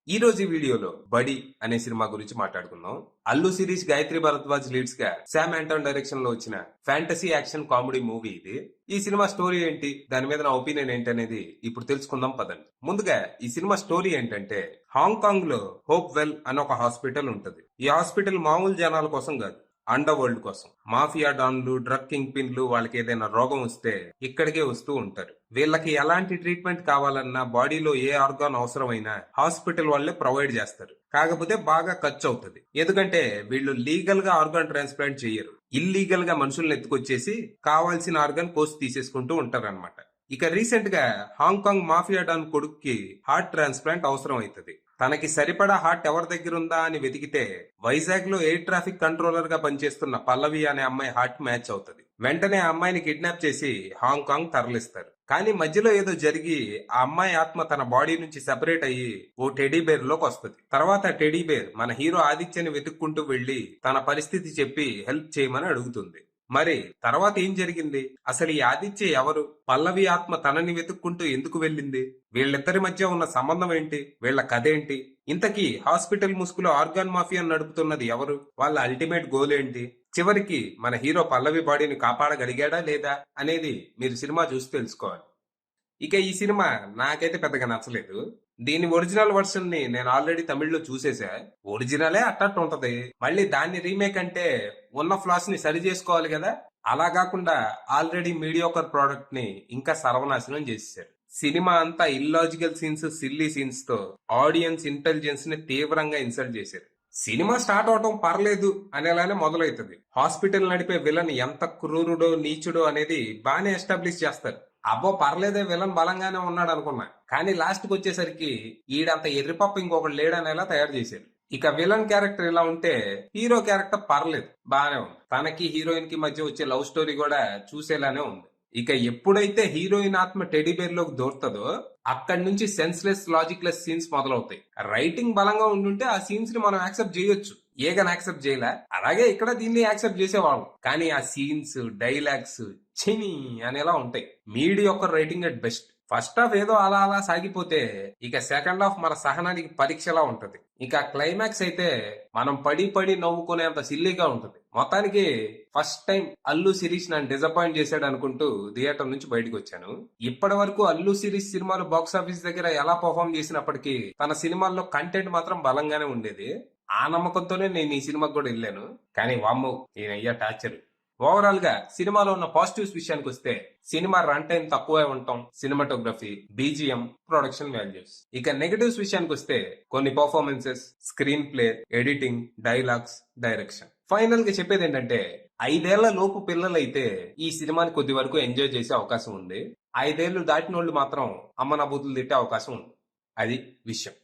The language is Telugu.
ఈ రోజు ఈ వీడియోలో బడి అనే సినిమా గురించి మాట్లాడుకుందాం. అల్లు శిరీష్, గాయత్రి భరద్వాజ్ లీడ్స్ గా శామ్ ఆంటన్ డైరెక్షన్ లో వచ్చిన ఫ్యాంటసీ యాక్షన్ కామెడీ మూవీ ఇది. ఈ సినిమా స్టోరీ ఏంటి, దాని మీద నా ఒపీనియన్ ఏంటి అనేది ఇప్పుడు తెలుసుకుందాం పదండి. ముందుగా ఈ సినిమా స్టోరీ ఏంటంటే, హాంకాంగ్ లో హోప్ వెల్ అనే ఒక హాస్పిటల్ ఉంటది. ఈ హాస్పిటల్ మామూలు జనాల కోసం కాదు, అండర్ వరల్డ్ కోసం. మాఫియా డాన్లు, డ్రగ్ కింగ్ పిన్లు వాళ్ళకి ఏదైనా రోగం వస్తే ఇక్కడికే వస్తూ ఉంటారు. వీళ్ళకి ఎలాంటి ట్రీట్మెంట్ కావాలన్నా, బాడీలో ఏ ఆర్గాన్ అవసరమైనా హాస్పిటల్ వాళ్ళే ప్రొవైడ్ చేస్తారు. కాకపోతే బాగా ఖర్చు అవుతుంది, ఎందుకంటే వీళ్ళు లీగల్ గా ఆర్గాన్ ట్రాన్స్ప్లాంట్ చేయరు. ఇల్లీగల్ గా మనుషుల్ని ఎత్తుకొచ్చేసి కావాల్సిన ఆర్గాన్ కోసి తీసేసుకుంటూ ఉంటారన్నమాట. ఇక రీసెంట్ గా హాంకాంగ్ మాఫియా డాన్ కొడుక్కి హార్ట్ ట్రాన్స్ప్లాంట్ అవసరం అవుతుంది. తనకి సరిపడా హార్ట్ ఎవరి దగ్గర ఉందా అని వెతికితే వైజాగ్ లో ఎయిర్ ట్రాఫిక్ కంట్రోలర్ గా పనిచేస్తున్న పల్లవి అనే అమ్మాయి హార్ట్ మ్యాచ్ అవుతుంది. వెంటనే ఆ అమ్మాయిని కిడ్నాప్ చేసి హాంకాంగ్ తరలిస్తారు. కానీ మధ్యలో ఏదో జరిగి ఆ అమ్మాయి ఆత్మ తన బాడీ నుంచి సెపరేట్ అయ్యి ఓ టెడీ బేర్ లోకి వస్తుంది. తర్వాత టెడీ బేర్ మన హీరో ఆదిత్యని వెతుక్కుంటూ వెళ్లి తన పరిస్థితి చెప్పి హెల్ప్ చేయమని అడుగుతుంది. మరి తర్వాత ఏం జరిగింది, అసలు ఈ ఆదిత్య ఎవరు, పల్లవి ఆత్మ తనని వెతుక్కుంటూ ఎందుకు వెళ్ళింది, వీళ్ళిద్దరి మధ్య ఉన్న సంబంధం ఏంటి, వీళ్ళ కథ ఏంటి, ఇంతకీ హాస్పిటల్ ముసుగులో ఆర్గాన్ మాఫియా నడుపుతున్నది ఎవరు, వాళ్ళ అల్టిమేట్ గోల్ ఏంటి, చివరికి మన హీరో పల్లవి బాడీని కాపాడగలిగాడా లేదా అనేది మీరు సినిమా చూసి తెలుసుకోవాలి. ఇక ఈ సినిమా నాకైతే పెద్దగా నచ్చలేదు. దీని ఒరిజినల్ వర్షన్ ని నేను ఆల్రెడీ తమిళ్లో చూసేసా. ఒరిజినలే అట్టట్టు ఉంటది, మళ్ళీ దాన్ని రీమేక్ అంటే ఉన్న ఫ్లాస్ ని సరి చేసుకోవాలి కదా. అలా కాకుండా ఆల్రెడీ మీడియోకర్ ప్రోడక్ట్ ని ఇంకా సర్వనాశనం చేసేసారు. సినిమా అంతా ఇల్లాజికల్ సీన్స్, సిల్లీ సీన్స్ తో ఆడియన్స్ ఇంటెలిజెన్స్ ని తీవ్రంగా ఇన్సల్ట్ చేశారు. సినిమా స్టార్ట్ అవటం పర్లేదు అనేలానే మొదలవుతుంది. హాస్పిటల్ నడిపే విలన్ ఎంత క్రూరుడో, నీచుడో అనేది బానే ఎస్టాబ్లిష్ చేస్తారు. అబ్బో పర్లేదే, విలన్ బలంగానే ఉన్నాడు అనుకున్నా. కానీ లాస్ట్ కి వచ్చేసరికి ఈడంత ఎర్రిపప్పు ఇంకొకటి లేడనేలా తయారు చేశారు. ఇక విలన్ క్యారెక్టర్ ఇలా ఉంటే హీరో క్యారెక్టర్ పర్లేదు, బానే ఉంది. తనకి హీరోయిన్ కి మధ్య వచ్చే లవ్ స్టోరీ కూడా చూసేలానే ఉంది. ఇక ఎప్పుడైతే హీరోయిన్ ఆత్మ టెడీ బేర్ లోకి దూరుతుందో అక్కడి నుంచి సెన్స్లెస్, లాజిక్లెస్ సీన్స్ మొదలవుతాయి. రైటింగ్ బలంగా ఉండుంటే ఆ సీన్స్ ని మనం యాక్సెప్ట్ చేయొచ్చు, ఏగన్ యాక్సెప్ట్ చేయలే. అలాగే ఇక్కడ దీన్ని యాక్సెప్ట్ చేసేవాళ్ళం. కానీ ఆ సీన్స్, డైలాగ్స్ చిని అనేలా ఉంటాయి. Mediocre writing at best. First half ఏదో అలా అలా సాగిపోతే ఇక సెకండ్ హాఫ్ మన సహనానికి పరీక్షలా ఉంటది. ఇక క్లైమాక్స్ అయితే మనం పడి పడి నవ్వుకునేంత సిల్లీగా ఉంటది. మొత్తానికి ఫస్ట్ టైం అల్లు శిరీష్ నన్ను డిసప్పాయింట్ చేశాడు అనుకుంటూ థియేటర్ నుంచి బయటకు వచ్చాను. ఇప్పటి వరకు అల్లు శిరీష్ సినిమాలు బాక్స్ ఆఫీస్ దగ్గర ఎలా పర్ఫామ్ చేసినప్పటికీ తన సినిమాల్లో కంటెంట్ మాత్రం బలంగానే ఉండేది. ఆ నమ్మకంతోనే నేను ఈ సినిమాకి కూడా వెళ్ళాను. కానీ వామ్మో, ఈయనయ్యా టార్చర్. ఓవరాల్ గా సినిమాలో ఉన్న పాజిటివ్స్ విషయానికి వస్తే సినిమా రన్ టైం తక్కువే ఉండటం, సినిమాటోగ్రఫీ, బీజిఎం, ప్రొడక్షన్ వాల్యూస్. ఇక నెగటివ్స్ విషయానికి వస్తే కొన్ని performances, screen play, editing, dialogues, direction. Final గా చెప్పేది ఏంటంటే 5 ఏళ్ల లోపు పిల్లలైతే ఈ సినిమాని కొద్ది వరకు ఎంజాయ్ చేసే అవకాశం ఉంది. 5 ఏళ్లు దాటిన వాళ్ళు మాత్రం అమ్మ నా బూతులు తిట్టే అవకాశం ఉంది. అది విషయం.